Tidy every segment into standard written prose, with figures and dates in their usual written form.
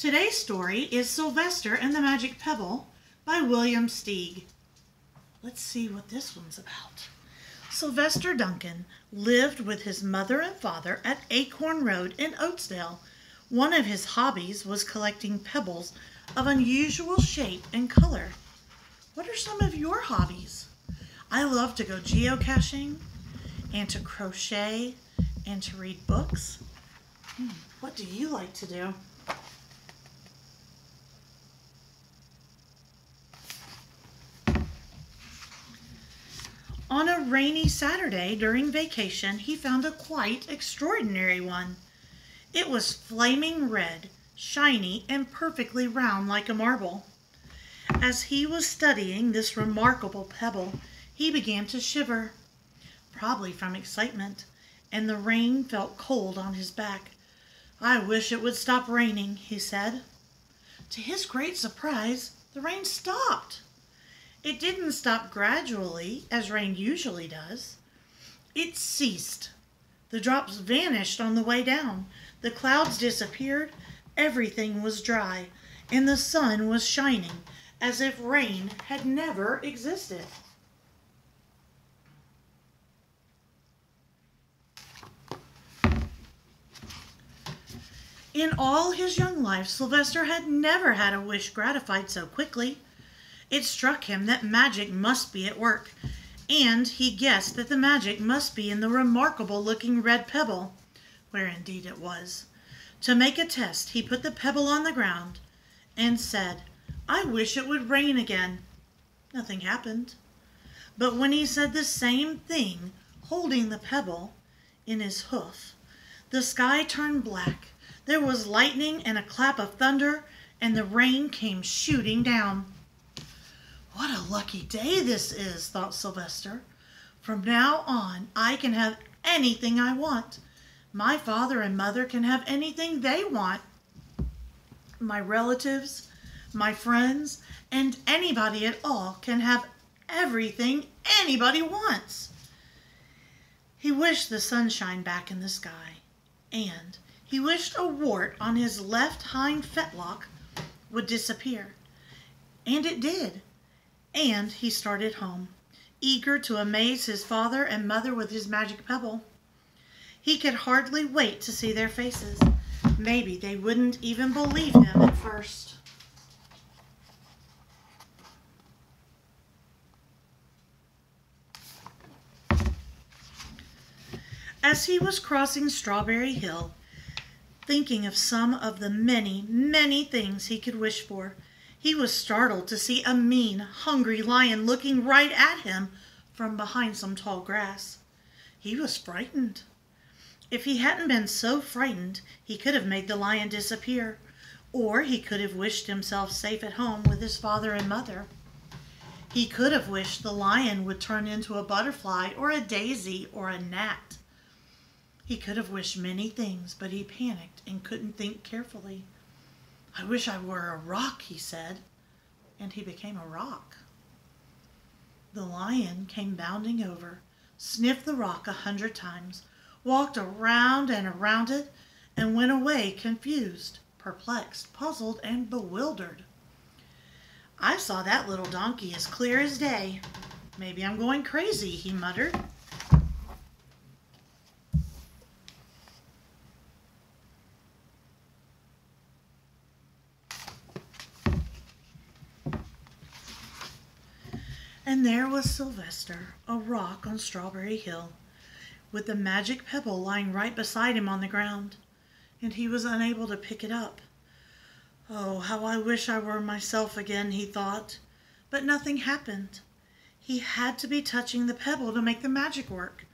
Today's story is Sylvester and the Magic Pebble by William Steig. Let's see what this one's about. Sylvester Duncan lived with his mother and father at Acorn Road in Oatsdale. One of his hobbies was collecting pebbles of unusual shape and color. What are some of your hobbies? I love to go geocaching and to crochet and to read books. What do you like to do? On a rainy Saturday during vacation, he found a quite extraordinary one. It was flaming red, shiny, and perfectly round like a marble. As he was studying this remarkable pebble, he began to shiver, probably from excitement, and the rain felt cold on his back. "I wish it would stop raining," he said. To his great surprise, the rain stopped. It didn't stop gradually, as rain usually does. It ceased. The drops vanished on the way down. The clouds disappeared. Everything was dry, and the sun was shining as if rain had never existed. In all his young life, Sylvester had never had a wish gratified so quickly. It struck him that magic must be at work, and he guessed that the magic must be in the remarkable-looking red pebble, where indeed it was. To make a test, he put the pebble on the ground and said, "I wish it would rain again." Nothing happened. But when he said the same thing, holding the pebble in his hoof, the sky turned black. There was lightning and a clap of thunder, and the rain came shooting down. "What a lucky day this is," thought Sylvester. "From now on, I can have anything I want. My father and mother can have anything they want. My relatives, my friends, and anybody at all can have everything anybody wants." He wished the sunshine back in the sky, and he wished a wart on his left hind fetlock would disappear. And it did. And he started home, eager to amaze his father and mother with his magic pebble. He could hardly wait to see their faces. Maybe they wouldn't even believe him at first. As he was crossing Strawberry Hill, thinking of some of the many, many things he could wish for, he was startled to see a mean, hungry lion looking right at him from behind some tall grass. He was frightened. If he hadn't been so frightened, he could have made the lion disappear, or he could have wished himself safe at home with his father and mother. He could have wished the lion would turn into a butterfly or a daisy or a gnat. He could have wished many things, but he panicked and couldn't think carefully. "I wish I were a rock," he said, and he became a rock. The lion came bounding over, sniffed the rock 100 times, walked around and around it, and went away confused, perplexed, puzzled, and bewildered. "I saw that little donkey as clear as day. Maybe I'm going crazy," he muttered. And there was Sylvester, a rock on Strawberry Hill, with the magic pebble lying right beside him on the ground, and he was unable to pick it up. "Oh, how I wish I were myself again," he thought. But nothing happened. He had to be touching the pebble to make the magic work,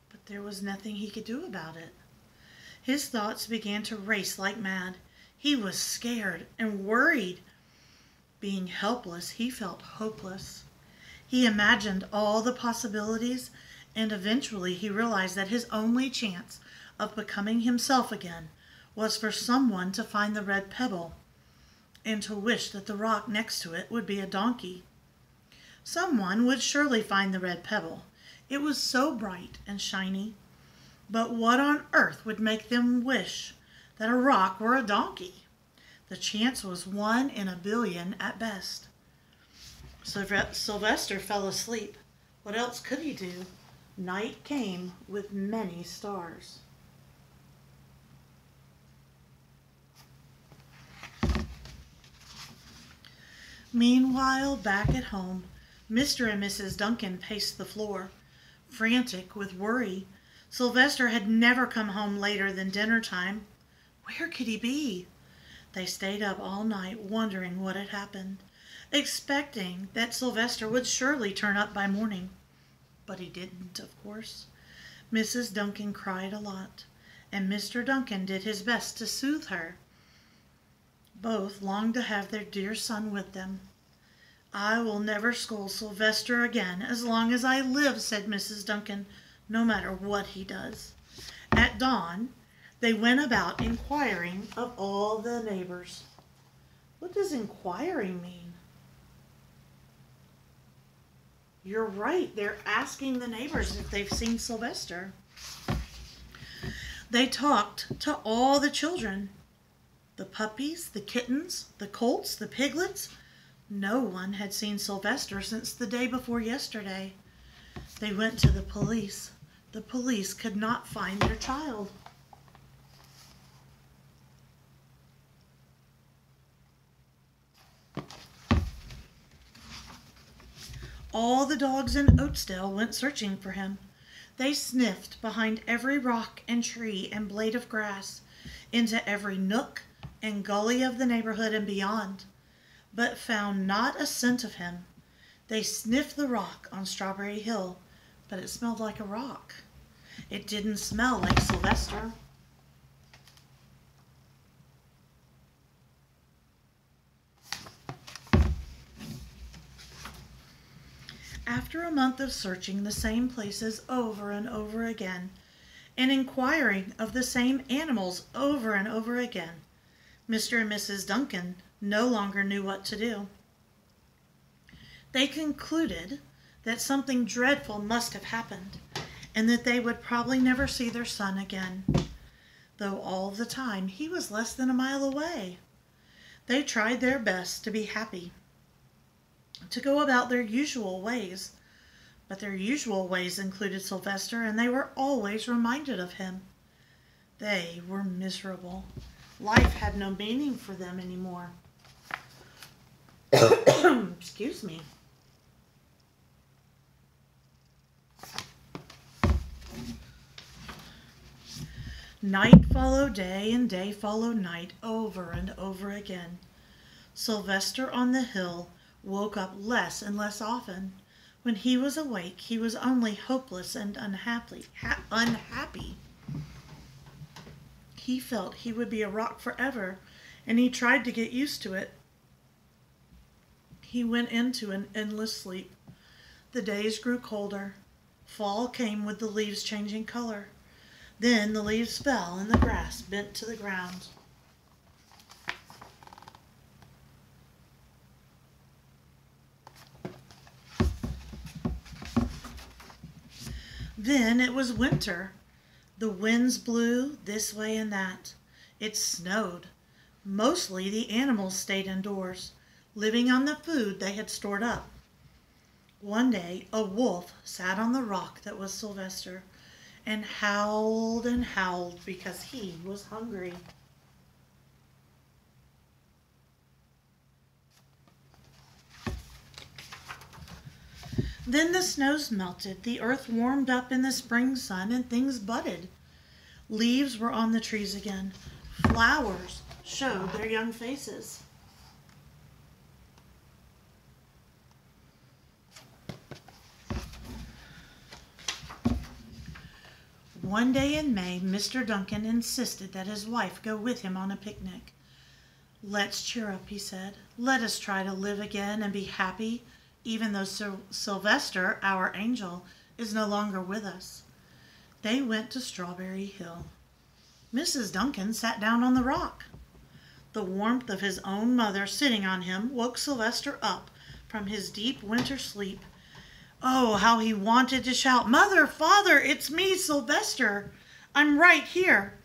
but there was nothing he could do about it. His thoughts began to race like mad. He was scared and worried. Being helpless, he felt hopeless. He imagined all the possibilities, and eventually he realized that his only chance of becoming himself again was for someone to find the red pebble and to wish that the rock next to it would be a donkey. Someone would surely find the red pebble. It was so bright and shiny. But what on earth would make them wish that a rock were a donkey? The chance was 1 in a billion at best. Sylvester fell asleep. What else could he do? Night came with many stars. Meanwhile, back at home, Mr. and Mrs. Duncan paced the floor, frantic with worry. Sylvester had never come home later than dinner time. Where could he be? They stayed up all night wondering what had happened, expecting that Sylvester would surely turn up by morning. But he didn't, of course. Mrs. Duncan cried a lot, and Mr. Duncan did his best to soothe her. Both longed to have their dear son with them. "I will never scold Sylvester again as long as I live," said Mrs. Duncan, "no matter what he does." At dawn, they went about inquiring of all the neighbors. What does inquiring mean? You're right, they're asking the neighbors if they've seen Sylvester. They talked to all the children. The puppies, the kittens, the colts, the piglets. No one had seen Sylvester since the day before yesterday. They went to the police. The police could not find their child. All the dogs in Oatsdale went searching for him. They sniffed behind every rock and tree and blade of grass, into every nook and gully of the neighborhood and beyond, but found not a scent of him. They sniffed the rock on Strawberry Hill, but it smelled like a rock. It didn't smell like Sylvester. After a month of searching the same places over and over again, and inquiring of the same animals over and over again, Mr. and Mrs. Duncan no longer knew what to do. They concluded that something dreadful must have happened, and that they would probably never see their son again, though all the time he was less than a mile away. They tried their best to be happy, to go about their usual ways, but their usual ways included Sylvester, and they were always reminded of him. They were miserable. Life had no meaning for them anymore. Excuse me. Night followed day and day followed night over and over again. Sylvester on the hill woke up less and less often. When he was awake, he was only hopeless and unhappy. He felt he would be a rock forever, and he tried to get used to it. He went into an endless sleep. The days grew colder. Fall came with the leaves changing color. Then the leaves fell and the grass bent to the ground. Then it was winter. The winds blew this way and that. It snowed. Mostly the animals stayed indoors, living on the food they had stored up. One day a wolf sat on the rock that was Sylvester and howled because he was hungry. Then the snows melted, the earth warmed up in the spring sun, and things budded. Leaves were on the trees again. Flowers showed their young faces. One day in May, Mr. Duncan insisted that his wife go with him on a picnic. "Let's cheer up," he said. "Let us try to live again and be happy, even though Sylvester, our angel, is no longer with us." They went to Strawberry Hill. Mrs. Duncan sat down on the rock. The warmth of his own mother sitting on him woke Sylvester up from his deep winter sleep. Oh, how he wanted to shout, "Mother, Father, it's me, Sylvester. I'm right here."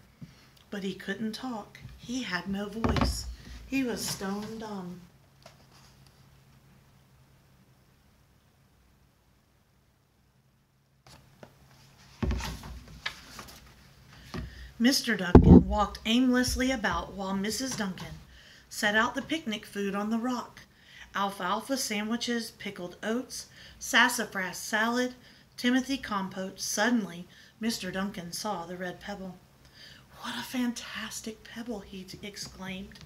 But he couldn't talk. He had no voice. He was stone dumb. Mr. Duncan walked aimlessly about while Mrs. Duncan set out the picnic food on the rock. Alfalfa sandwiches, pickled oats, sassafras salad, Timothy compote. Suddenly, Mr. Duncan saw the red pebble. "What a fantastic pebble!" he exclaimed.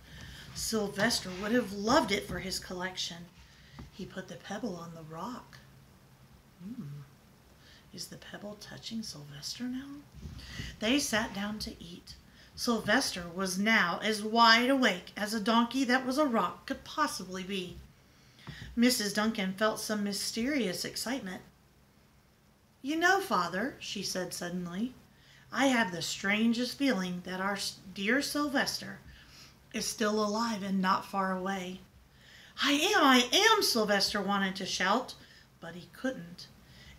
Sylvester would have loved it for his collection. He put the pebble on the rock. Is the pebble touching Sylvester now? They sat down to eat. Sylvester was now as wide awake as a donkey that was a rock could possibly be. Mrs. Duncan felt some mysterious excitement. "You know, Father," she said suddenly, "I have the strangest feeling that our dear Sylvester is still alive and not far away." I am, Sylvester wanted to shout, but he couldn't.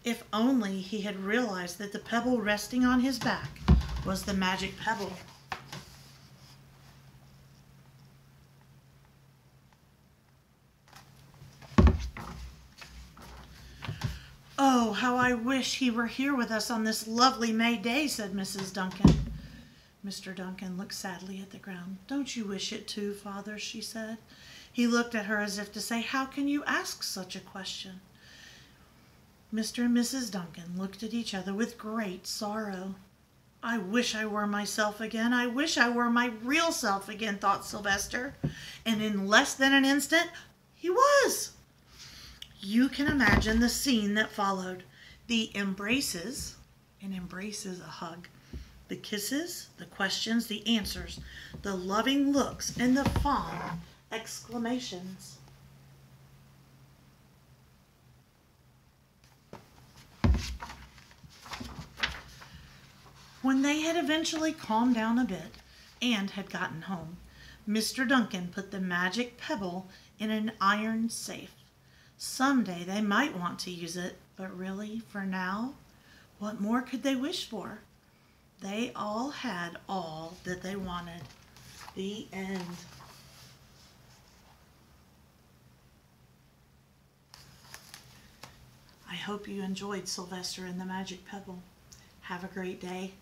If only he had realized that the pebble resting on his back was the magic pebble. "Oh, how I wish he were here with us on this lovely May day," said Mrs. Duncan. Mr. Duncan looked sadly at the ground. "Don't you wish it too, Father?" she said. He looked at her as if to say, "How can you ask such a question?" Mr. and Mrs. Duncan looked at each other with great sorrow. "I wish I were myself again. I wish I were my real self again," thought Sylvester. And in less than an instant, he was. You can imagine the scene that followed. The embraces, an embrace is a hug, the kisses, the questions, the answers, the loving looks, and the fond exclamations. When they had eventually calmed down a bit and had gotten home, Mr. Duncan put the magic pebble in an iron safe. Someday they might want to use it, but really, for now, what more could they wish for? They all had all that they wanted. The end. I hope you enjoyed Sylvester and the Magic Pebble. Have a great day.